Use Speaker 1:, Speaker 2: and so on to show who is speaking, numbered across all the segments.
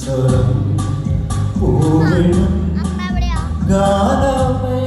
Speaker 1: സ്വരം പൂവിടും ഗാനമേ.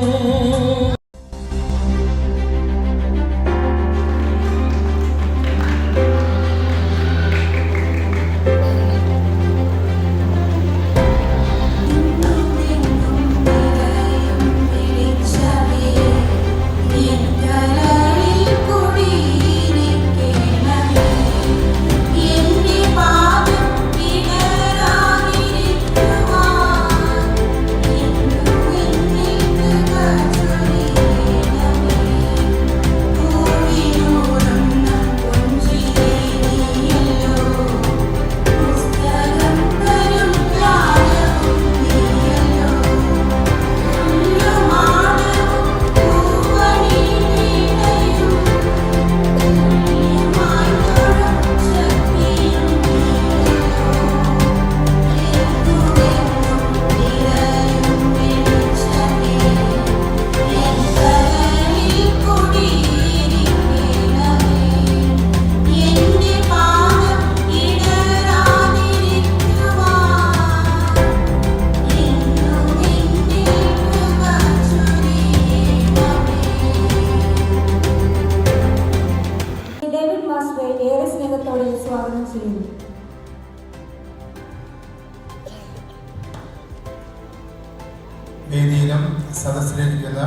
Speaker 1: വേദിയിലും സദസ്സിലിരിക്കുന്ന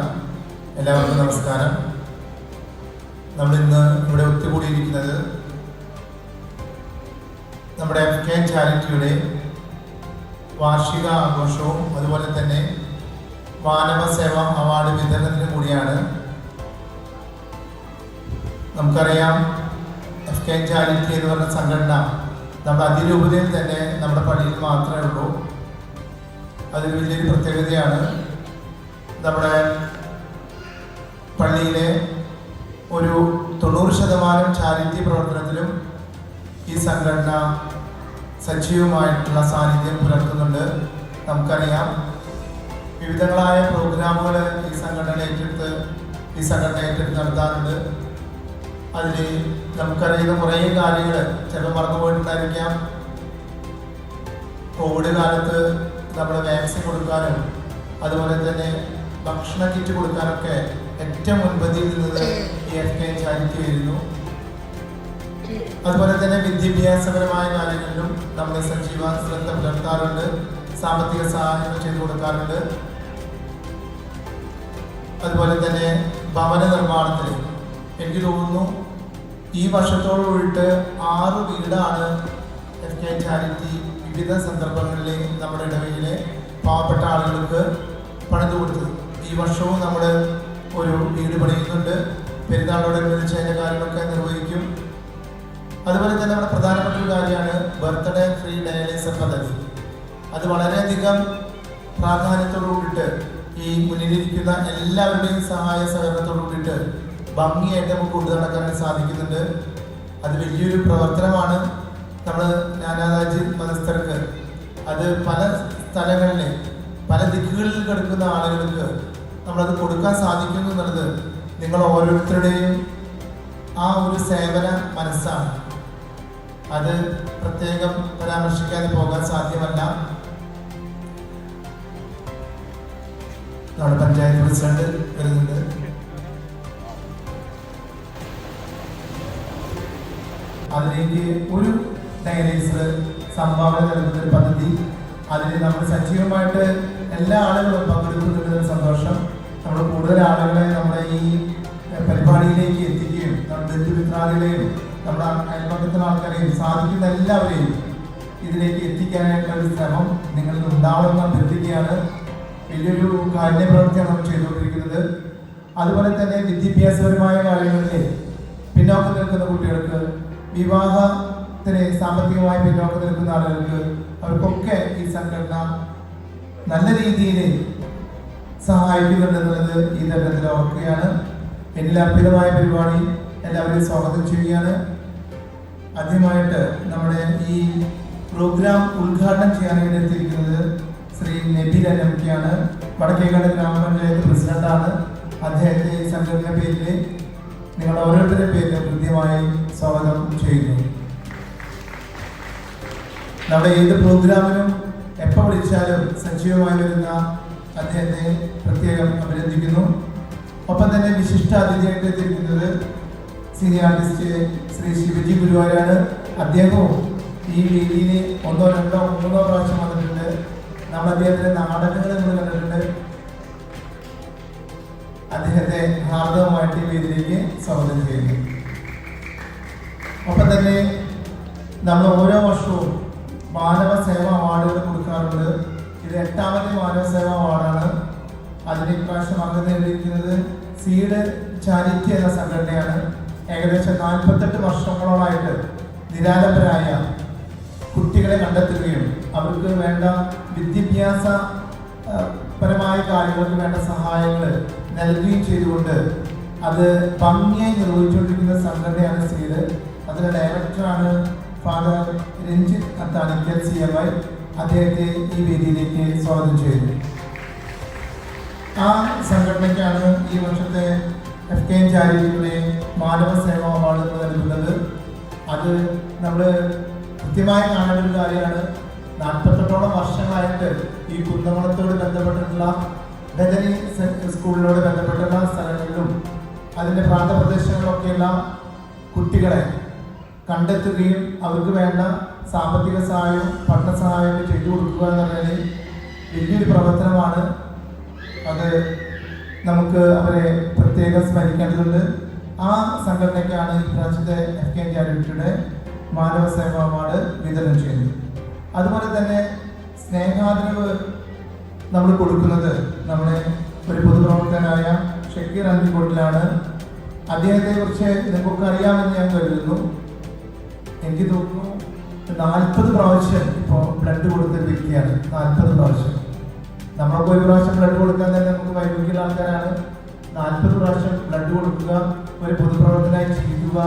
Speaker 1: എല്ലാവർക്കും നമസ്കാരം. നമ്മളിന്ന് ഇവിടെ ഒത്തുകൂടിയിരിക്കുന്നത് നമ്മുടെ FK ചാരിറ്റിയുടെ വാർഷിക ആഘോഷവും അതുപോലെ തന്നെ മാനവ സേവാ അവാർഡ് വിതരണത്തിനും കൂടിയാണ്. നമുക്കറിയാം FK ചാരിറ്റി എന്ന് പറഞ്ഞ സംഘടന നമ്മുടെ അതിരൂപതയിൽ തന്നെ നമ്മുടെ പള്ളിയിൽ മാത്രമേ ഉള്ളൂ. അതൊരു വലിയൊരു പ്രത്യേകതയാണ്. നമ്മുടെ പള്ളിയിലെ ഒരു 90% ചാരിറ്റി പ്രവർത്തനത്തിലും ഈ സംഘടന സജീവമായിട്ടുള്ള സാന്നിധ്യം പുലർത്തുന്നുണ്ട്. നമുക്കറിയാം വിവിധങ്ങളായ പ്രോഗ്രാമുകൾ ഈ സംഘടന ഏറ്റെടുത്ത് നടത്താറുണ്ട്. അതിൽ നമുക്കറിയുന്ന കുറേ കാര്യങ്ങൾ ചിലപ്പോൾ മറന്നുപോയിട്ടുണ്ടായിരിക്കാം. കോവിഡ് കാലത്ത് നമ്മൾ വാക്സിൻ കൊടുക്കാനും അതുപോലെ തന്നെ ഭക്ഷണ കിറ്റ് കൊടുക്കാനൊക്കെ ഏറ്റവും മുൻപന്തിയിൽ നിന്നത് ഈ FK ചാരിറ്റി ആയിരുന്നു. അതുപോലെ തന്നെ വിദ്യാഭ്യാസപരമായ കാര്യങ്ങളിലും നമ്മൾ സജീവ ശ്രദ്ധ പുലർത്താറുണ്ട്. സാമ്പത്തിക സഹായങ്ങൾ ചെയ്തു കൊടുക്കാറുണ്ട്. അതുപോലെ തന്നെ ഭവന നിർമ്മാണത്തിൽ എനിക്ക് തോന്നുന്നു ഈ വർഷത്തോട് കൂടിയിട്ട് 6 വീടാണ് FK ചാരിറ്റി വിവിധ സന്ദർഭങ്ങളിൽ നമ്മുടെ ഇടവയിലെ പാവപ്പെട്ട ആളുകൾക്ക് പണിതു കൊടുത്തത്. ഈ വർഷവും നമ്മൾ ഒരു വീട് പണിയുന്നുണ്ട്. പെരുന്നാളോടനുബന്ധിച്ച് അതിൻ്റെ കാര്യങ്ങളൊക്കെ നിർവഹിക്കും. അതുപോലെ തന്നെ നമ്മുടെ പ്രധാനപ്പെട്ട ഒരു കാര്യമാണ് ബർത്ത്ഡേ ഫ്രീ ഡയാലിസിസ് പദ്ധതി. അത് വളരെയധികം പ്രാധാന്യത്തോടു കൂടിയിട്ട് ഈ മുന്നിലിരിക്കുന്ന എല്ലാവരുടെയും സഹായ സഹകരണത്തോടു കൂടിയിട്ട് ഭംഗിയായിട്ട് നമുക്ക് കൊണ്ടു നടക്കാൻ സാധിക്കുന്നുണ്ട്. അത് വലിയൊരു പ്രവർത്തനമാണ്. നമ്മൾ നാനാജാതി മതസ്ഥർക്ക് അത് പല സ്ഥലങ്ങളിൽ പല ദിക്കുകളിൽ കിടക്കുന്ന ആളുകൾക്ക് നമ്മളത് കൊടുക്കാൻ സാധിക്കുന്നു എന്നുള്ളത് നിങ്ങൾ ഓരോരുത്തരുടെയും ആ ഒരു സേവന മനസ്സാണ്. അത് പ്രത്യേകം പരാമർശിക്കാതെ പോകാൻ സാധ്യമല്ല. നമ്മുടെ പഞ്ചായത്ത് പ്രസിഡന്റ് വരുന്നുണ്ട്. അതിലേക്ക് ഒരു ഡയാലിസിസ് സംഭാവന നൽകുന്ന ഒരു പദ്ധതി, അതിൽ നമ്മൾ സജീവമായിട്ട് എല്ലാ ആളുകളും പങ്കെടുക്കുന്നുണ്ടെന്ന സന്തോഷം. നമ്മൾ കൂടുതൽ ആളുകളെ നമ്മുടെ ഈ പരിപാടിയിലേക്ക് എത്തിക്കുകയും നമ്മുടെ ബന്ധുമിത്രാദികളെയും നമ്മുടെ അയൽപക്കത്തുള്ള ആൾക്കാരെയും സാധിക്കുന്ന എല്ലാവരെയും ഇതിലേക്ക് എത്തിക്കാനായിട്ടുള്ള ഒരു ശ്രമം നിങ്ങളിൽ ഉണ്ടാവണമെന്ന് അഭ്യർത്ഥിക്കുകയാണ്. വലിയൊരു കാരുണ്യപ്രവൃത്തിയാണ് നമ്മൾ ചെയ്തുകൊണ്ടിരിക്കുന്നത്. അതുപോലെ തന്നെ വിദ്യാഭ്യാസപരമായ കാര്യങ്ങളിൽ പിന്നോക്കം നിൽക്കുന്ന കുട്ടികൾക്ക്, വിവാഹത്തിന് സാമ്പത്തികമായി പിന്നോക്കം നിൽക്കുന്ന ആളുകൾക്ക്, അവർക്കൊക്കെ ഈ സംഘടന നല്ല രീതിയിൽ സഹായിക്കുന്നുണ്ടെന്നുള്ളത് ഈ തരത്തിൽ ഓർക്കുകയാണ്. എന്നിൽ അർപ്പിതമായ പരിപാടി എല്ലാവരെയും സ്വാഗതം ചെയ്യുകയാണ്. ആദ്യമായിട്ട് നമ്മുടെ ഈ പ്രോഗ്രാം ഉദ്ഘാടനം ചെയ്യാനായിട്ട് എത്തിയിരിക്കുന്നത് ശ്രീ നബീൽ MK വടക്കേക്കാട് ഗ്രാമപഞ്ചായത്ത് പ്രസിഡന്റാണ്. അദ്ദേഹത്തെ ഈ സംഘടന പേരിൽ നിങ്ങൾ ഓരോരുത്തരുടെ പേരിൽ കൃത്യമായി സ്വാഗതം ചെയ്യുന്നു. നമ്മുടെ ഏത് പ്രോഗ്രാമിനും എപ്പോൾ വിളിച്ചാലും സജീവമായി വരുന്ന അദ്ദേഹത്തെ പ്രത്യേകം അഭിനന്ദിക്കുന്നു. ഒപ്പം തന്നെ വിശിഷ്ട അതിഥിയായിട്ട് എത്തിയിരിക്കുന്നത് സീനിയർ ആർട്ടിസ്റ്റ് ശ്രീ ശിവജി ഗുരുവാരാണ്. അദ്ദേഹവും ഈ വേദിയിൽ 1, 2, 3 പ്രാവശ്യം വന്നിട്ടുണ്ട്. നമ്മൾ അദ്ദേഹത്തിന്റെ നാടകങ്ങൾ നമ്മൾ കണ്ടിട്ടുണ്ട്. അദ്ദേഹത്തെ ഹാർദവമായിട്ട് ഈ വേദിയിലേക്ക് സ്വാഗതം ചെയ്യുന്നു. ഒപ്പം തന്നെ നമ്മൾ ഓരോ വർഷവും മാനവ സേവാ അവാർഡുകൾ കൊടുക്കാറുണ്ട്. ഇത് 8ാമത്തെ മാനവ സേവാ അവാർഡാണ്. അതിന് ഇപ്രാവശ്യം അംഗം നേടിയിരിക്കുന്നത് സീഡ് ചാരിറ്റി എന്ന സംഘടനയാണ്. ഏകദേശം 48 വർഷങ്ങളോളായിട്ട് നിരാലംബരായ കുട്ടികളെ കണ്ടെത്തുകയും അവർക്ക് വേണ്ട വിദ്യാഭ്യാസ പരമായ കാര്യങ്ങൾക്ക് വേണ്ട സഹായങ്ങൾ നൽകുകയും ചെയ്തുകൊണ്ട് അത് ഭംഗിയായി നിർവഹിച്ചുകൊണ്ടിരിക്കുന്ന സംഘടനയാണ് സീഡ്. അതിലെ ഡയറക്ടറാണ് ഫാദർ രഞ്ജിത്ത് അത്താണിക്കൽ CMI. അദ്ദേഹത്തെ ഈ വേദിയിലേക്ക് സ്വാഗതം ചെയ്യുന്നു. ആ സംഘടനയ്ക്കാണ് ഈ വർഷത്തെ FKM ചാരിറ്റിയുടെ മാനവ സേവാ അവാർഡ് നൽകുന്നത്. അത് നമ്മൾ കൃത്യമായി കാണേണ്ട ഒരു കാര്യമാണ്. 48ഓളം വർഷങ്ങളായിട്ട് ഈ കുന്നംകുളത്തോട് ബന്ധപ്പെട്ടിട്ടുള്ള ബദനി സ്കൂളിനോട് ബന്ധപ്പെട്ടുള്ള സ്ഥലങ്ങളിലും അതിൻ്റെ പ്രാന്തപ്രദേശങ്ങളിലൊക്കെയുള്ള കുട്ടികളെ കണ്ടെത്തുകയും അവർക്ക് വേണ്ട സാമ്പത്തിക സഹായവും പഠന സഹായവും ചെയ്തു കൊടുക്കുക എന്ന് പറഞ്ഞാൽ വലിയൊരു പ്രവർത്തനമാണ്. അത് നമുക്ക് അവരെ പ്രത്യേകം സ്മരിക്കേണ്ടതുണ്ട്. ആ സംഘടനയ്ക്കാണ് ഈ പ്രാവശ്യത്തെ FKM ചാരിറ്റിയുടെ മാനവ സേവാ അവാർഡ് വിതരണം ചെയ്യുന്നത്. അതുപോലെ തന്നെ സ്നേഹാദരവ് നമ്മൾ കൊടുക്കുന്നത് നമ്മുടെ ഒരു പൊതുപ്രവർത്തകനായ ഷക്കീർ അന്തിക്കോട്ടിലാണ്. അദ്ദേഹത്തെ കുറിച്ച് നിങ്ങൾക്കൊക്കെ അറിയാമെന്ന് ഞാൻ കരുതുന്നു. എനിക്ക് തോന്നുന്നു 40 പ്രാവശ്യം ഇപ്പോൾ ബ്ലഡ് കൊടുത്തൊരു വ്യക്തിയാണ്. 40 പ്രാവശ്യം. നമ്മളൊക്കെ ഒരു പ്രാവശ്യം ബ്ലഡ് കൊടുക്കാൻ തന്നെ നമുക്ക് വൈദ്യുതിയുള്ള ആൾക്കാരാണ്. 40 പ്രാവശ്യം ബ്ലഡ് കൊടുക്കുക, ഒരു പൊതുപ്രവർത്തനമായി ജീവിക്കുക.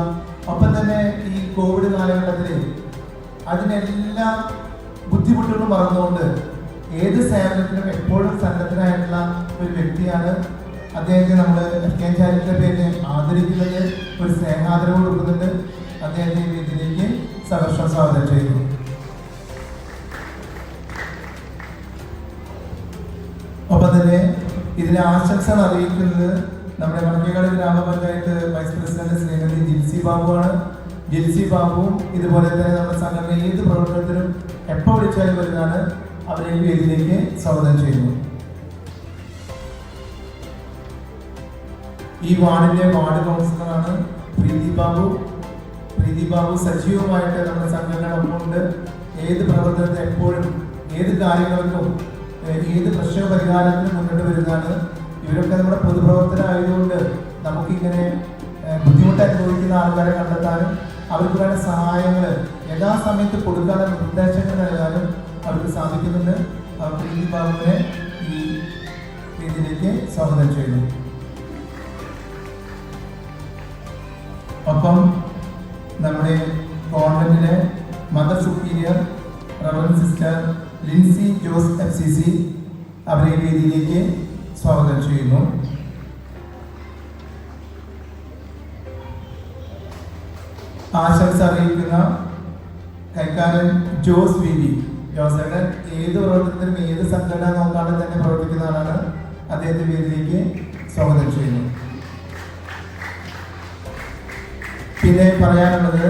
Speaker 1: ഒപ്പം തന്നെ ഈ കോവിഡ് കാലഘട്ടത്തിൽ അതിനെല്ലാം ബുദ്ധിമുട്ടുകളും മറന്നുകൊണ്ട് ഏത് സേവനത്തിനും എപ്പോഴും സന്നദ്ധനായിട്ടുള്ള ഒരു വ്യക്തിയാണ്. അദ്ദേഹത്തെ നമ്മൾ FKM ചാരിറ്റിയുടെ പേരിൽ ആദരിക്കുന്നത്, ഒരു സ്നേഹാദരവ് കൊടുക്കുന്നുണ്ട്. അദ്ദേഹത്തെ ഇതിലേക്ക് സഹർഷം സ്വാഗതം ചെയ്യുന്നു. ഒപ്പം തന്നെ ഇതിനെ ആശംസകൾ അറിയിക്കുന്നത് നമ്മുടെ മണക്കേകാട് ഗ്രാമപഞ്ചായത്ത് വൈസ് പ്രസിഡന്റ് ശ്രീമതി ജിൽസി ബാബുവാണ്. ജിൽസി ബാബുവും ഇതുപോലെ തന്നെ നമ്മുടെ സംഘടന ഏത് പ്രവർത്തനത്തിനും എപ്പോൾ വിളിച്ചാലും വരുന്നതാണ്. അവരെ വേദിയിലേക്ക് സ്വാഗതം ചെയ്യുന്നു. ഈ വാർഡിന്റെ വാർഡ് കൗൺസിലറാണ് പ്രീതി ബാബു. പ്രീതി ബാബു സജീവമായിട്ട് നമ്മുടെ സംഘടനയോടൊപ്പമുണ്ട്. ഏത് പ്രവർത്തനത്തെ എപ്പോഴും ഏത് കാര്യങ്ങൾക്കും ഏത് പ്രശ്ന പരിഹാരത്തിനും മുന്നോട്ട് വരുന്നതാണ്. ഇവരൊക്കെ നമ്മുടെ പൊതുപ്രവർത്തനമായതുകൊണ്ട് നമുക്കിങ്ങനെ ബുദ്ധിമുട്ട് അനുഭവിക്കുന്ന ആൾക്കാരെ കണ്ടെത്താനും അവർക്ക് വേണ്ട സഹായങ്ങൾ യഥാസമയത്ത് കൊടുക്കാനുള്ള നിർദ്ദേശങ്ങൾ നൽകാനും അവർക്ക് സാധിക്കുന്നുണ്ട്. പ്രീതി ബാബുവിനെ ഈ രീതിയിലേക്ക് സ്വാഗതം ചെയ്യുന്നു. ഒപ്പം നമ്മുടെ കോൺവെന്റിലെ mother superior reverend sister Lincy Jose FCC അവരെ വേദിയിലേക്ക് സ്വാഗതം ചെയ്യുന്നു. ആശംസ അറിയിക്കുന്ന കൈക്കാരൻ ജോസ് VV. ജോസേട്ടൻ ഏത് പ്രവർത്തനത്തിനും ഏത് സംഘടന നോക്കാതെ തന്നെ പ്രവർത്തിക്കുന്ന ആളാണ്. അദ്ദേഹത്തെ വേദിയിലേക്ക് സ്വാഗതം ചെയ്യുന്നു. പിന്നെ പറയാനുള്ളത്,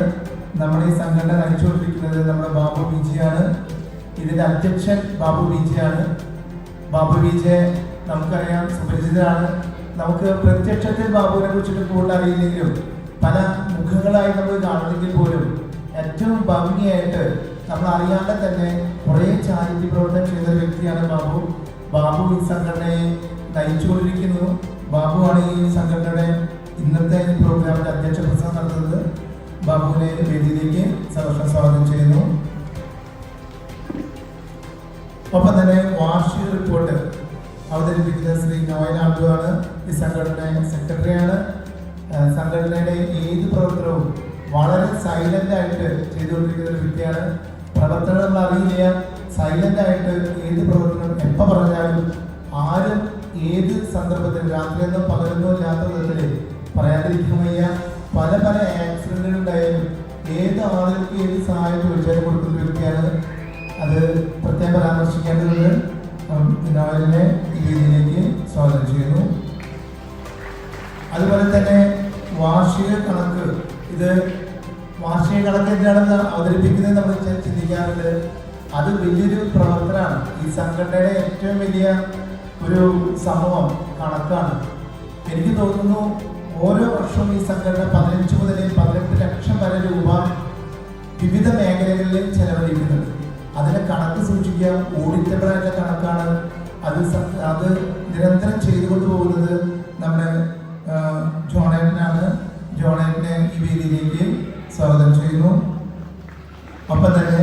Speaker 1: നമ്മുടെ ഈ സംഘടന നയിച്ചുകൊണ്ടിരിക്കുന്നത് നമ്മുടെ ബാബു വിജയാണ്. ഇതിന്റെ അധ്യക്ഷൻ ബാബു വിജയാണ്. ബാബു വിജയ് നമുക്കറിയാം, സുപരിചിതരാണ്. നമുക്ക് പ്രത്യക്ഷത്തിൽ ബാബുവിനെ കുറിച്ചിട്ട് കൂടുതൽ അറിയില്ലെങ്കിലും പല മുഖങ്ങളായി നമ്മൾ കാണുന്നെങ്കിൽ പോലും ഏറ്റവും ഭംഗിയായിട്ട് നമ്മൾ അറിയാതെ തന്നെ കുറേ ചാരിറ്റി പ്രവർത്തനം ചെയ്ത വ്യക്തിയാണ് ബാബു. ബാബു ഈ സംഘടനയെ നയിച്ചുകൊണ്ടിരിക്കുന്നു. ബാബുവാണ് ഈ സംഘടനയുടെ ഇന്നത്തെ പ്രോഗ്രാമിന്റെ അധ്യക്ഷ പ്രസംഗം നടത്തുന്നത്. ബാബുവിനെ വേദിയിലേക്ക് സഹർഷം സ്വാഗതം ചെയ്യുന്നു. ഒപ്പം തന്നെ വാർഷിക റിപ്പോർട്ട് അവതരിപ്പിക്കുന്ന ശ്രീ നോയൽ ആബ്ദുവാണ്. ഈ സംഘടന സെക്രട്ടറിയാണ്. സംഘടനയുടെ ഏത് പ്രവർത്തനവും വളരെ സൈലന്റ് ആയിട്ട് ചെയ്തുകൊണ്ടിരിക്കുന്ന ഒരു വ്യക്തിയാണ്. പ്രവർത്തനം നമ്മൾ അറിയില്ല, സൈലന്റ് ആയിട്ട് ഏത് പ്രവർത്തനം എപ്പോൾ പറഞ്ഞാലും ആരും ഏത് സന്ദർഭത്തിൽ രാത്രിയെന്നോ പകലെന്നോ ഇല്ലാത്ത വിധത്തിൽ പറയാതിരിക്കാൻ വയ്യ. പല ആക്സിഡന്റുകൾ ഉണ്ടായാലും ഏത് ആളുകൾക്ക് ഏത് സഹായം ചോദിച്ചാലും കൊടുക്കുന്ന വ്യക്തിയാണ്. അത് പ്രത്യേകം പരാമർശിക്കേണ്ടതുണ്ട്. നോയലിനെ ഈ രീതിയിലേക്ക് സ്വാഗതം ചെയ്യുന്നു. അതുപോലെ തന്നെ വാർഷിക കണക്ക്, ഇത് വാർഷിക കണക്ക് എന്താണെന്ന് അവതരിപ്പിക്കുന്നത് നമ്മൾ ചിന്തിക്കാറുണ്ട്. അത് വലിയൊരു പ്രവർത്തനമാണ്. ഈ സംഘടനയുടെ ഏറ്റവും വലിയ ഒരു സംഭവം കണക്കാണ്. എനിക്ക് തോന്നുന്നു ഓരോ വർഷവും ഈ സംഘടന 15 മുതൽ 18 ലക്ഷം വരെ രൂപ വിവിധ മേഖലകളിൽ ചെലവഴിക്കുന്നുണ്ട്. അതിന്റെ കണക്ക് സൂക്ഷിക്കുക, ഓഡിറ്റബിളായിട്ടുള്ള കണക്കാണ്. അത് നിരന്തരം ചെയ്തുകൊണ്ട് പോകുന്നത് നമ്മുടെ ജോണേട്ടനാണ്. ജോണേട്ടനെ ഈ വേദിയിലേക്ക് സ്വാഗതം ചെയ്യുന്നു. ഒപ്പം തന്നെ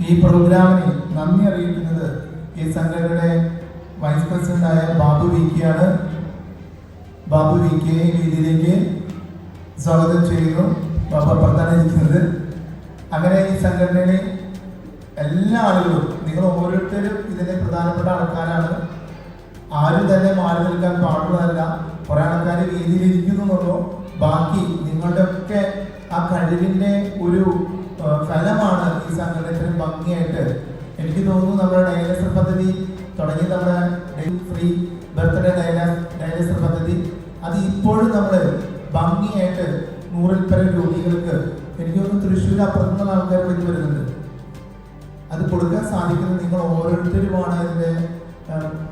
Speaker 1: ഈ പ്രോഗ്രാമിന് നന്ദി അറിയിക്കുന്നത് ഈ സംഘടനയുടെ വൈസ് പ്രസിഡന്റായ ബാബു വി കെ ആണ്. ബാബു വി കെ ഈ വേദിയിലേക്ക് സ്വാഗതം ചെയ്യുന്നു. ബാബു അപ്പുറത്താണ് ഇരിക്കുന്നത്. അങ്ങനെ ഈ സംഘടനയിലെ എല്ലാ ആളുകളും, നിങ്ങൾ ഓരോരുത്തരും ഇതിന്റെ പ്രധാനപ്പെട്ട ആൾക്കാരാണ്. ആരും തന്നെ മാറി നിൽക്കാൻ പാടുള്ളതല്ല. കുറെ ആൾക്കാർ വേദിയിൽ ഇരിക്കുന്നുള്ളൂ. ബാക്കി നിങ്ങളുടെ ഒക്കെ ആ കഴിവിന്റെ ഒരു ഫലമാണ് ഈ സംഘടന ഇത്രയും ഭംഗിയായിട്ട്. എനിക്ക് തോന്നുന്നു നമ്മുടെ ഡയാലിസിസ് പദ്ധതി തുടങ്ങി, നമ്മുടെ ഫ്രീ ബർത്ത്ഡേ ഡയാലിസിസ് പദ്ധതി, അത് ഇപ്പോഴും നമ്മൾ ഭംഗിയായിട്ട് 100-ൽ പരം രോഗികൾക്ക്, എനിക്ക് തോന്നുന്നു തൃശ്ശൂർ അപ്പുറത്തുനിന്നുള്ള ആൾക്കാർ വിളിച്ചു വരുന്നുണ്ട്. അത് കൊടുക്കാൻ സാധിക്കുന്നത് നിങ്ങൾ ഓരോരുത്തരുമാണ്. അതിൻ്റെ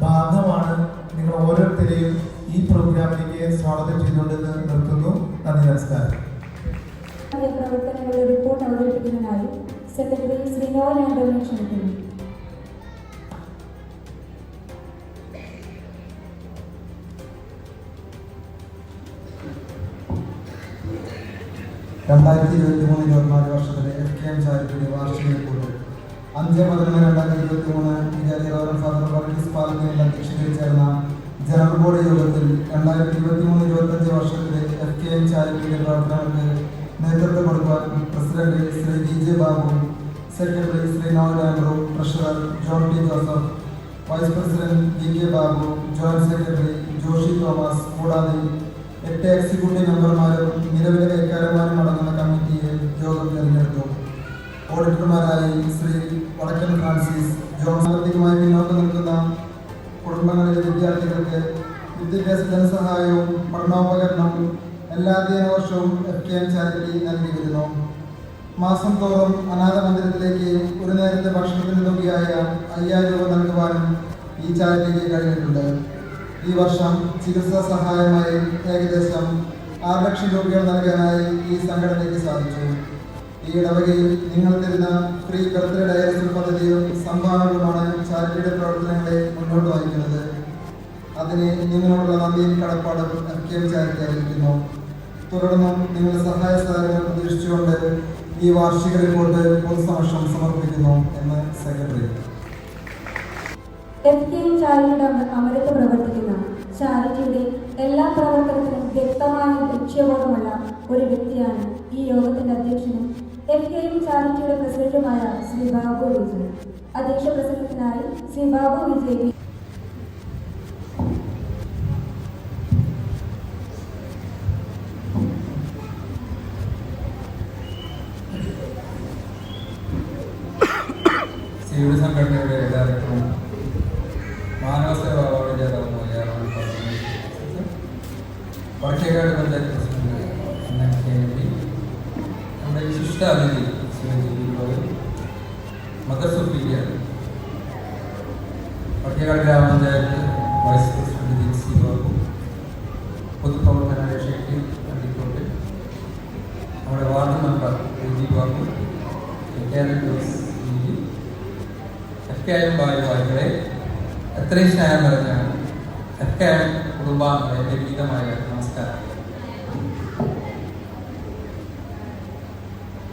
Speaker 1: ഭാഗമാണ്. നിങ്ങൾ ഓരോരുത്തരെയും ഈ പ്രോഗ്രാമിലേക്ക് സ്വാഗതം ചെയ്തുകൊണ്ടെന്ന് നിർത്തുന്നു. നന്ദി, നമസ്കാരം.
Speaker 2: പ്രവർത്തനങ്ങളുടെ റിപ്പോർട്ട് അവതരിപ്പിക്കുന്നതിനായി സെക്രട്ടറി ശ്രീ നോയൽ ആന്റണിയെ ക്ഷണിക്കുന്നു.
Speaker 3: രണ്ടായിരത്തി 2023-24 വർഷത്തിലെ FKM ചാരിറ്റിയുടെ വാർഷിക റിപ്പോർട്ട് 5/11/2023 വികാരി റവറൻഡ് ഫാദർ വർഗീസ് പാലക്കലിൽ അധ്യക്ഷതയിൽ ചേർന്ന ജനറൽ ബോഡി യോഗത്തിൽ 2023-25 വർഷത്തിലെ FKM ചാരിറ്റിയുടെ പ്രവർത്തനങ്ങൾക്ക് നേതൃത്വം കൊടുക്കുവാൻ president Shri DJ Babu, secretary Shri Noel Andrew, treasurer John T Joseph, vice president DK Babu, joint secretary Joshi Thomas, കൂടാതെ 8 എക്സിക്യൂട്ടീവ് മെമ്പർമാരും നിലവിലെ കൈക്കാരന്മാരും അടങ്ങുന്ന കമ്മിറ്റിയെ യോഗം തിരഞ്ഞെടുത്തു. ഓഡിറ്റർമാരായി ശ്രീ വടക്കൻ ഫ്രാൻസിസ്, ജോൺ, സാമ്പത്തികമായി പിന്നോക്കം നിൽക്കുന്ന കുടുംബങ്ങളിലെ വിദ്യാർത്ഥികൾക്ക് വിദ്യാഭ്യാസ ധനസഹായവും പഠനോപകരണവും എല്ലാ അധ്യയന വർഷവും FKM ചാരിറ്റി നൽകി വരുന്നു. മാസം തോറും അനാഥ മന്ദിരത്തിലേക്ക് ഒരു നേരത്തെ ഭക്ഷണത്തിന് തുകയായ 5000 രൂപ നൽകുവാനും ഈ ചാരിറ്റിക്ക് കഴിഞ്ഞിട്ടുണ്ട്. ഈ വർഷം ചികിത്സാ സഹായമായി ഏകദേശം 6 ലക്ഷം രൂപകൾ നൽകാനായി ഈ സംഘടനയ്ക്ക് സാധിച്ചു. ഈ ഇടവകയിൽ നിങ്ങൾ തരുന്ന ഫ്രീ ബർത്ത്ഡേ ഡയാലിസിസ് പദ്ധതിയും സംഭാവനകളുമാണ് ചാരിറ്റിയുടെ പ്രവർത്തനങ്ങളെ മുന്നോട്ട് നയിക്കുന്നത്. അതിന് നിങ്ങളോടുള്ള നന്ദിയും കടപ്പാടും FKM ചാരിറ്റി അറിയിക്കുന്നു. തുടർന്നും നിങ്ങളുടെ സഹായ സഹകരണങ്ങൾ പ്രതീക്ഷിച്ചുകൊണ്ട് ഈ വാർഷിക റിപ്പോർട്ട് പൊതുസമക്ഷം സമർപ്പിക്കുന്നു എന്ന് സെക്രട്ടറി.
Speaker 2: FKM ചാരിറ്റിയുടെ അമരത്ത് പ്രവർത്തിക്കുന്ന ചാരിറ്റിയുടെ എല്ലാ പ്രവർത്തനത്തിനും വ്യക്തമായ ലക്ഷ്യബോധമുള്ള ഒരു വ്യക്തിയാണ് ഈ യോഗത്തിന്റെ അധ്യക്ഷനും FKM ചാരിറ്റിയുടെ പ്രസിഡന്റുമായ ശ്രീ ബാബു വിജയ്. അധ്യക്ഷ പ്രസംഗത്തിനായി ശ്രീ ബാബു വിജയ്.
Speaker 4: സിയുടെ സംഘടനയുടെ ഡയറക്ടറും മാനവ സേവാ അവാർഡ് ജേതാവുമായ വടക്കേക്കാട് പഞ്ചായത്ത് പ്രസിഡന്റ് നമ്മുടെ വിശിഷ്ട അതിഥി മദർ സുപ്പീരിയർ, വടക്കേക്കാട് ഗ്രാമപഞ്ചായത്ത് വൈസ് പ്രസിഡന്റ് ജിൻസി ബാബു, പൊതുപ്രവർത്തന എക്സിക്യൂട്ടീവ് അണ്ടിക്കോട്ട്, നമ്മുടെ വാർഡ് മെമ്പർ രജി ബാബു, FKM ഭാരവാഹികളെ, എത്രയും സ്നേഹം നിറഞ്ഞ FKM കുടുംബാംഗങ്ങളെ എൻ്റെ വിനീതമായ നമസ്കാരം.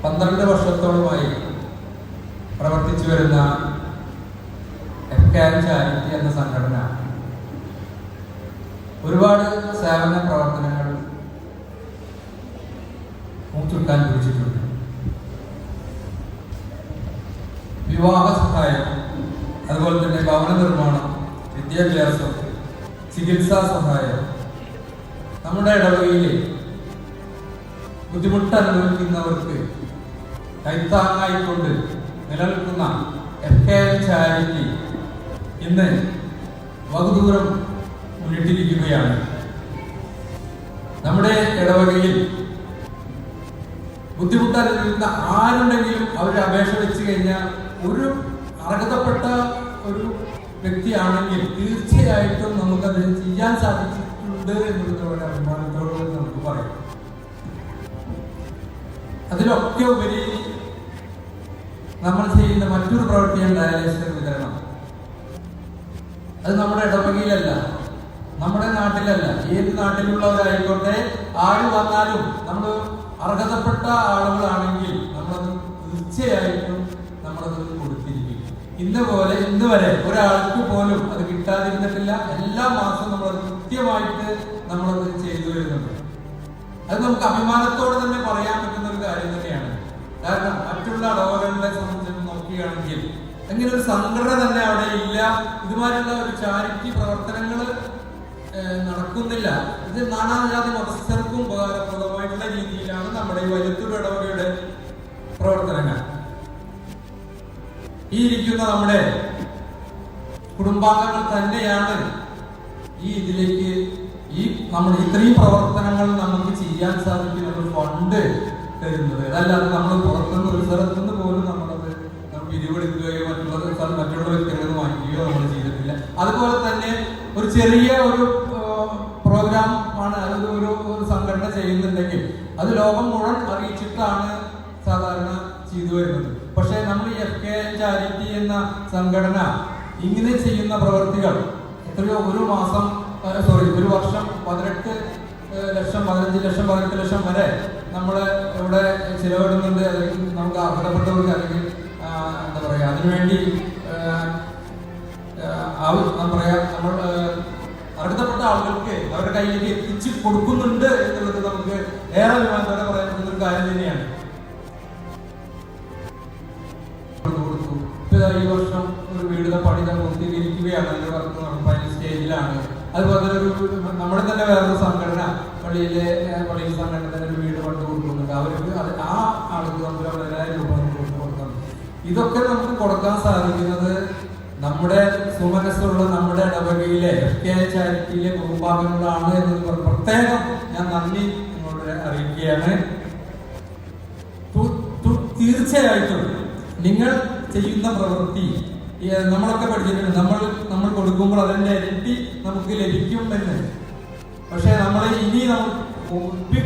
Speaker 4: 12 വർഷത്തോളമായി പ്രവർത്തിച്ചു വരുന്ന FKM ചാരിറ്റി എന്ന സംഘടന ഒരുപാട് സേവന പ്രവർത്തനങ്ങൾ മൂച്ചുട്ടാൻ കുറിച്ചിട്ടുണ്ട്. വിവാഹ സഹായം, അതുപോലെ തന്നെ ഭവന നിർമ്മാണം, വിദ്യാഭ്യാസം, ചികിത്സാ സഹായം, നമ്മുടെ ഇടവകയിലെ ബുദ്ധിമുട്ട് അനുഭവിക്കുന്നവർക്ക് കൈത്താങ്ങായിക്കൊണ്ട് നിലനിൽക്കുന്ന FKM ചാരിറ്റി ഇന്ന് ബഹുദൂരം മുന്നിട്ടിരിക്കുകയാണ്. നമ്മുടെ ഇടവകയിൽ ബുദ്ധിമുട്ടറിയുന്ന ആരുണ്ടെങ്കിലും അവർ അപേക്ഷ വെച്ച് കഴിഞ്ഞാൽ ഒരു അർഹതപ്പെട്ട ഒരു വ്യക്തിയാണെങ്കിൽ തീർച്ചയായിട്ടും നമുക്കത് ചെയ്യാൻ സാധിച്ചിട്ടുണ്ട് എന്നുള്ളതോടെ അഭിമാനത്തോടെ നമുക്ക് പറയാം. അതിലൊക്കെ ഉപരി നമ്മൾ ചെയ്യുന്ന മറ്റൊരു പ്രവൃത്തിയാണ് ഡയാലിസിസ് വിതരണം. അത് നമ്മുടെ ഇടവകയിലല്ല, നമ്മുടെ നാട്ടിലല്ല, ഏത് നാട്ടിലുള്ളവരായിക്കോട്ടെ ആര് വന്നാലും നമ്മൾ അർഹതപ്പെട്ട ആളുകളാണെങ്കിൽ നമ്മളത് തീർച്ചയായിട്ടും നമ്മളത് കൊടുത്തിരിക്കും. ഇന്ന് വരെ ഒരാൾക്ക് പോലും അത് കിട്ടാതിരുന്നിട്ടില്ല. എല്ലാ മാസവും നമ്മളത് കൃത്യമായിട്ട് നമ്മളത് ചെയ്തു വരുന്നുണ്ട്. അത് നമുക്ക് അഭിമാനത്തോടെ തന്നെ പറയാൻ പറ്റുന്ന ഒരു കാര്യം തന്നെയാണ്. കാരണം മറ്റുള്ള ഇടവകളെ സംബന്ധിച്ച് നോക്കുകയാണെങ്കിൽ അങ്ങനെ ഒരു സംഘടന തന്നെ അവിടെ ഇല്ല. ഇതുമാതിരിയുള്ള ഒരു ചാരിറ്റി പ്രവർത്തനങ്ങൾ നടക്കുന്നില്ല. ഇത് നാനാജാതി മതസ്ഥർക്കും ഉപകാരപ്രദമായിട്ടുള്ള രീതിയിലാണ് നമ്മുടെ ഈ വൈലത്തൂർ ഇടവകയുടെ പ്രവർത്തനങ്ങൾ. ഈ ഇരിക്കുന്ന നമ്മുടെ കുടുംബാംഗങ്ങൾ തന്നെയാണ് ഇതിലേക്ക് നമ്മുടെ ഇത്രയും പ്രവർത്തനങ്ങൾ നമുക്ക് ചെയ്യാൻ സാധിക്കുന്ന ഒരു ഫണ്ട് തരുന്നത്. അതല്ലാതെ നമ്മൾ പുറത്തുനിന്ന് ഒരു സ്ഥലത്തുനിന്ന് പോലും നമ്മളത് പിരിവെടുക്കുകയോ മറ്റുള്ള വ്യക്തികളിൽ നിന്ന് വാങ്ങിക്കുകയോ നമ്മൾ ചെയ്തിട്ടില്ല. അതുപോലെ തന്നെ ഒരു ചെറിയ ഒരു പ്രോഗ്രാം ആണ് അത് ഒരു സംഘടന ചെയ്യുന്നുണ്ടെങ്കിൽ അത് ലോകം മുഴുവൻ അറിയിച്ചിട്ടാണ് സാധാരണ ചെയ്തു വരുന്നത്. പക്ഷെ നമ്മൾ ഈ FKM ചാരിറ്റി എന്ന സംഘടന ഇങ്ങനെ ചെയ്യുന്ന പ്രവൃത്തികൾ എത്രയോ ഒരു വർഷം 18 ലക്ഷം 15 ലക്ഷം 18 ലക്ഷം വരെ നമ്മൾ ഇവിടെ ചിലവിടുന്നുണ്ട്. അല്ലെങ്കിൽ നമുക്ക് അർഹതപ്പെട്ടവർക്ക് അല്ലെങ്കിൽ എന്താ പറയുക അതിനുവേണ്ടി നമ്മൾ അർഹതപ്പെട്ട ആളുകൾക്ക് അവരുടെ കയ്യിലേക്ക് എത്തിച്ചു കൊടുക്കുന്നുണ്ട് എന്നുള്ളത് നമുക്ക് ഏറെ അഭിമാനത്തോടെ പറയാൻ പറ്റുന്ന ഒരു കാര്യം തന്നെയാണ്. ഈ വർഷം ഒരു വീടിന്റെ പണി പൂർത്തീകരിക്കുകയാണ്. ഫൈനൽ സ്റ്റേജിലാണ്. അതുപോലെ തന്നെ നമ്മുടെ തന്നെ വേറൊരു സംഘടന പള്ളിയിൽ സംഘടന തന്നെ ഒരു വീട് പണ്ട് കൊടുക്കുന്നുണ്ട്. അവർക്ക് ആ ആൾക്ക് നമുക്ക് 10,000 രൂപ കൊടുക്കണം. ഇതൊക്കെ നമുക്ക് കൊടുക്കാൻ സാധിക്കുന്നത് നമ്മുടെ സുമനസ്സുള്ള നമ്മുടെ ഇടവകയിലെ FKM ചാരിറ്റിയിലെ കുടുംബാംഗങ്ങളാണ് എന്നത് പ്രത്യേകം ഞാൻ നന്ദി നിങ്ങളോട് അറിയിക്കുകയാണ്. തീർച്ചയായിട്ടും നിങ്ങൾ ചെയ്യുന്ന പ്രവൃത്തി നമ്മളൊക്കെ പഠിച്ചിട്ടുണ്ട്. നമ്മൾ കൊടുക്കുമ്പോൾ അതിന്റെ ഇരട്ടി നമുക്ക് ലഭിക്കും എന്ന്. പക്ഷെ നമ്മൾ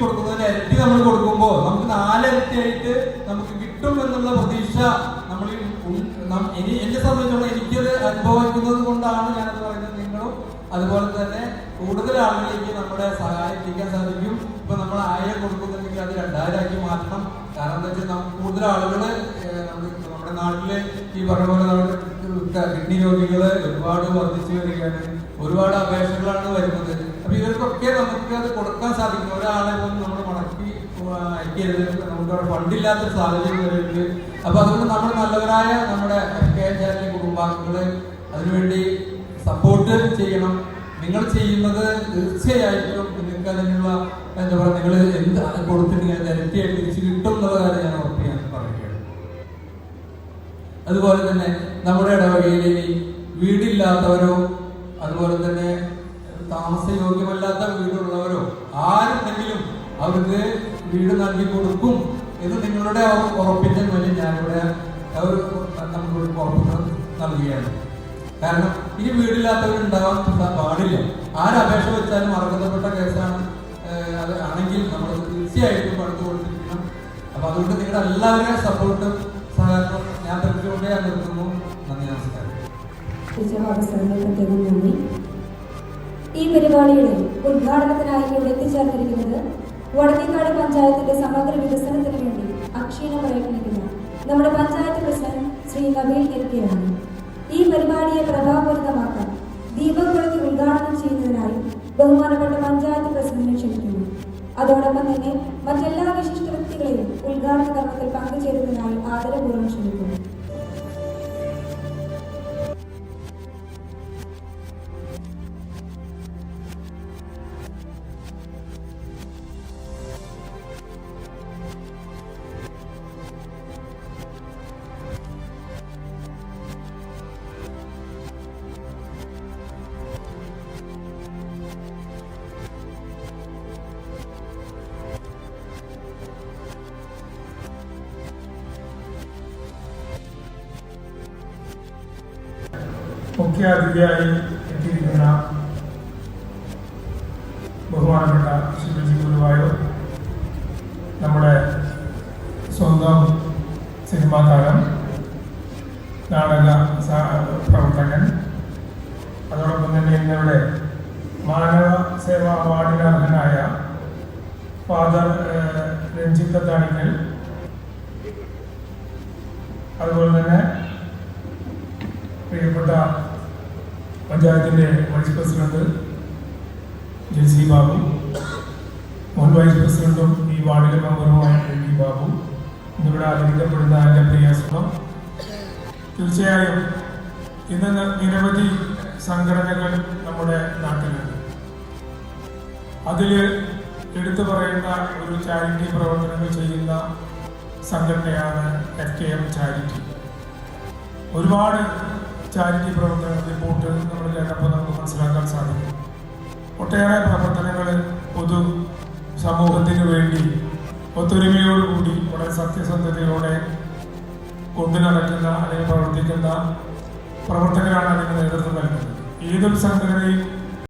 Speaker 4: കൊടുക്കുന്നതിന്റെ ഇരട്ടി നമ്മൾ കൊടുക്കുമ്പോൾ നമുക്ക് 4 ഇരട്ടിയായിട്ട് നമുക്ക് കിട്ടും എന്നുള്ള പ്രതീക്ഷ നമ്മൾ എന്നെ സംബന്ധിച്ചോളം എനിക്കത് അനുഭവിക്കുന്നത് കൊണ്ടാണ് ഞാനത് പറയുന്നത്. നിങ്ങളും അതുപോലെ തന്നെ കൂടുതൽ ആളുകളിലേക്ക് നമ്മുടെ സഹായം എത്തിക്കാൻ സാധിക്കും. ഇപ്പൊ നമ്മൾ 1000 കൊടുക്കുന്നുണ്ടെങ്കിൽ അത് 2000 ആക്കി മാറ്റണം. കാരണം എന്താ വെച്ചാൽ കൂടുതൽ ആളുകള് നമ്മുടെ നാട്ടില് ഈ പറഞ്ഞ പോലെ കിഡ്നി രോഗികള് ഒരുപാട് വർദ്ധിച്ചു വരികയാണ്. ഒരുപാട് അപേക്ഷകളാണ് വരുന്നത്. അപ്പൊ ഇവർക്കൊക്കെ നമുക്ക് അത് കൊടുക്കാൻ സാധിക്കും. ഒരാളെ പോലും നമ്മൾ മടക്കി അയക്കരുത്. നമുക്ക് അവിടെ ഫണ്ടില്ലാത്ത സാഹചര്യം വരുന്നുണ്ട്. അപ്പൊ അതുകൊണ്ട് നമ്മൾ നല്ലവരായ നമ്മുടെ FKM ചാരിറ്റി കുടുംബാംഗങ്ങള് അതിനുവേണ്ടി സപ്പോർട്ട് ചെയ്യണം. നിങ്ങൾ ചെയ്യുന്നത് തീർച്ചയായിട്ടും നിങ്ങൾക്ക് അതിനുള്ള എന്താ പറയുക നിങ്ങൾ എന്ത് കൊടുത്തിട്ടുണ്ടെങ്കിൽ അത് ഇരട്ടിയായി തിരിച്ചു കിട്ടും എന്നുള്ള കാര്യം ഞാൻ ഉറപ്പിക്കാൻ പറയുകയാണ്. അതുപോലെ തന്നെ നമ്മുടെ ഇടവകയിൽ വീടില്ലാത്തവരോ അതുപോലെ തന്നെ താമസയോഗ്യമല്ലാത്ത വീടുള്ളവരോ ആരുണ്ടെങ്കിലും അവർക്ക് വീട് നൽകി കൊടുക്കും എന്ന് നിങ്ങളുടെ ഉറപ്പിന്റെ മേലെ ഞാനിവിടെ നമുക്ക് ഉറപ്പ് നൽകുകയാണ്. കാരണം ഇനി വീടില്ലാത്തവരുണ്ടാവാൻ പാടില്ല. ആരപേക്ഷ വെച്ചാലും അർഹതപ്പെട്ട കേസാണ് അത് ആണെങ്കിൽ നമ്മൾ തീർച്ചയായിട്ടും പണിത് കൊടുത്തിരിക്കണം. അപ്പൊ അതുകൊണ്ട് നിങ്ങളുടെ എല്ലാവരുടെയും സപ്പോർട്ടും സഹകരണം ഞാൻ പ്രതീക്ഷിച്ചുകൊണ്ടേ നിർത്തുന്നു. നന്ദി, നമസ്കാരം.
Speaker 2: നന്ദി. ഈ പരിപാടിയുടെ ഉദ്ഘാടനത്തിനായി ഇവിടെ എത്തിച്ചേർന്നിരിക്കുന്നത് വടക്കേക്കാട് പഞ്ചായത്തിന്റെ സമഗ്ര വികസനത്തിന് വേണ്ടി അക്ഷീണം പ്രയത്നിക്കുന്ന നമ്മുടെ പഞ്ചായത്ത് പ്രസിഡന്റ് ശ്രീ നബീൽ LK ആണ്. ഈ പരിപാടിയെ പ്രഭാവപൂരിതമാക്കാൻ ദീപം കൊളുത്തി ഉദ്ഘാടനം ചെയ്യുന്നതിനായി ബഹുമാനപ്പെട്ട പഞ്ചായത്ത് പ്രസിഡന്റിനെ ക്ഷണിക്കുന്നു. അതോടൊപ്പം തന്നെ മറ്റെല്ലാ വിശിഷ്ട വ്യക്തികളെയും ഉദ്ഘാടന കർമ്മത്തിൽ പങ്കുചേരുന്നതിനായി ആദരപൂർവ്വം ക്ഷണിക്കുന്നു.
Speaker 5: മുഖ്യ അതിഥിയായി എത്തിയിരിക്കുന്ന ബഹുമാനപ്പെട്ട ശിവജി ഗുരുവായൂർ, നമ്മുടെ സ്വന്തം സിനിമാ താരം, നാടക പ്രവർത്തകൻ, അതോടൊപ്പം തന്നെ ഇന്നിവിടെ മാനവ സേവാ അവാർഡിന് അർഹനായ ഫാദർ രഞ്ജിത്ത് താണിക്കൽ, അതുപോലെ തന്നെ പ്രിയപ്പെട്ട പഞ്ചായത്തിൻ്റെ വൈസ് പ്രസിഡന്റ് ജെസി ബാബു, മുൻ വൈസ് പ്രസിഡന്റും ഈ വാർഡിലെ മെമ്പറുമായ എ ബാബു, ഇന്നിവിടെ ആദരിക്കപ്പെടുന്ന എൻ്റെ പ്രിയ സുഖം. തീർച്ചയായും ഇന്ന് നിരവധി സംഘടനകൾ നമ്മുടെ നാട്ടിലുണ്ട്. അതിൽ എടുത്തു പറയുന്ന ഒരു ചാരിറ്റി പ്രവർത്തനങ്ങൾ ചെയ്യുന്ന സംഘടനയാണ് FKM ചാരിറ്റി. ഒരുപാട് ചാരിറ്റി പ്രവർത്തനങ്ങൾ റിപ്പോർട്ട് നമ്മൾ കേട്ടപ്പോൾ നമുക്ക് മനസ്സിലാക്കാൻ സാധിക്കും. ഒട്ടേറെ പ്രവർത്തനങ്ങൾ പൊതു സമൂഹത്തിന് വേണ്ടി ഒത്തൊരുമയോടുകൂടി വളരെ സത്യസന്ധതയോടെ കൊണ്ടു നടക്കുന്ന അല്ലെങ്കിൽ പ്രവർത്തിക്കുന്ന പ്രവർത്തകരാണ് അതിന് നേതൃത്വം നൽകുന്നത്. ഏതൊരു സംഘടനയും